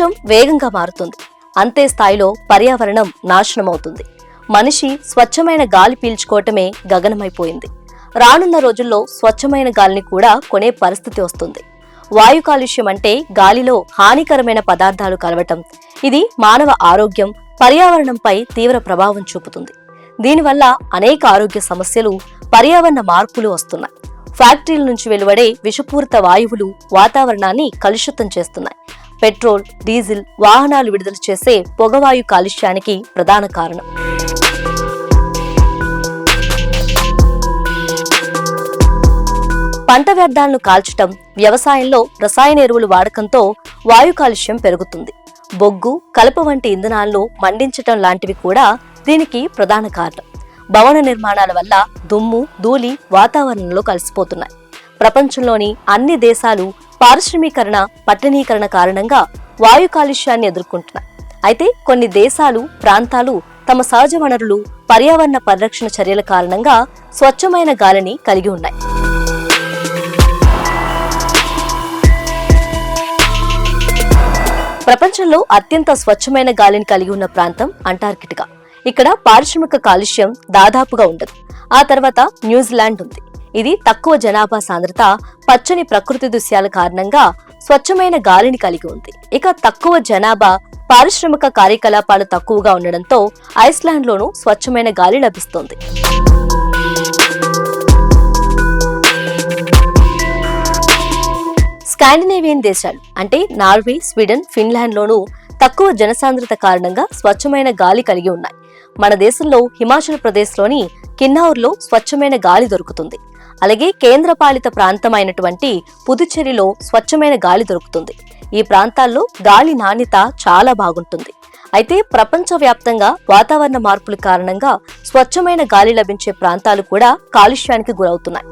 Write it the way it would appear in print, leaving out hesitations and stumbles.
ప్రపంచం వేగంగా మారుతుంది. అంతే స్థాయిలో పర్యావరణం నాశనమవుతుంది. మనిషి స్వచ్ఛమైన గాలి పీల్చుకోవటమే గగనమైపోయింది. రానున్న రోజుల్లో స్వచ్ఛమైన గాలిని కూడా కొనే పరిస్థితి వస్తుంది. వాయు కాలుష్యం అంటే గాలిలో హానికరమైన పదార్థాలు కలవటం. ఇది మానవ ఆరోగ్యం, పర్యావరణంపై తీవ్ర ప్రభావం చూపుతుంది. దీనివల్ల అనేక ఆరోగ్య సమస్యలు, పర్యావరణ మార్పులు వస్తున్నాయి. ఫ్యాక్టరీల నుంచి వెలువడే విషపూరిత వాయువులు వాతావరణాన్ని కలుషితం చేస్తున్నాయి. పెట్రోల్, డీజిల్ వాహనాలు విడుదల చేసే పొగవాయు కాలుష్యానికి ప్రధాన కారణం. పంట వ్యర్థాలను కాల్చటం, వ్యవసాయంలో రసాయన ఎరువుల వాడకంతో వాయు కాలుష్యం పెరుగుతుంది. బొగ్గు, కలప వంటి ఇంధనాలను మండించటం లాంటివి కూడా దీనికి ప్రధాన కారణం. భవన నిర్మాణాల వల్ల దుమ్ము, ధూళి వాతావరణంలో కలిసిపోతున్నాయి. ప్రపంచంలోని అన్ని దేశాలు పారిశ్రామికరణ, పట్టణీకరణ కారణంగా వాయు కాలుష్యాన్ని ఎదుర్కొంటున్నాయి. అయితే కొన్ని దేశాలు, ప్రాంతాలు తమ సహజ వనరులు, పర్యావరణ పరిరక్షణ చర్యల కారణంగా స్వచ్ఛమైన గాలిని కలిగి ఉన్నాయి. ప్రపంచంలో అత్యంత స్వచ్ఛమైన గాలిని కలిగి ఉన్న ప్రాంతం అంటార్కిటికా. ఇక్కడ పారిశ్రామిక కాలుష్యం దాదాపుగా ఉండదు. ఆ తర్వాత న్యూజిలాండ్ ఉంది. ఇది తక్కువ జనాభా సాంద్రత, పచ్చని ప్రకృతి దృశ్యాల కారణంగా స్వచ్ఛమైన గాలిని కలిగి ఉంది. ఇక తక్కువ జనాభా, పారిశ్రామిక కార్యకలాపాలు తక్కువగా ఉండడంతో ఐస్లాండ్ లోనూ స్వచ్ఛమైన గాలి లభిస్తుంది. స్కాండినేవియన్ దేశాలు అంటే నార్వే, స్వీడన్, ఫిన్లాండ్ లోనూ తక్కువ జనసాంద్రత కారణంగా స్వచ్ఛమైన గాలి కలిగి ఉన్నాయి. మన దేశంలో హిమాచల్ ప్రదేశ్ లోని కిన్నౌర్లో స్వచ్ఛమైన గాలి దొరుకుతుంది. అలాగే కేంద్రపాలిత ప్రాంతం అయినటువంటి పుదుచ్చేరిలో స్వచ్ఛమైన గాలి దొరుకుతుంది. ఈ ప్రాంతాల్లో గాలి నాణ్యత చాలా బాగుంటుంది. అయితే ప్రపంచవ్యాప్తంగా వాతావరణ మార్పుల కారణంగా స్వచ్ఛమైన గాలి లభించే ప్రాంతాలు కూడా కాలుష్యానికి గురవుతున్నాయి.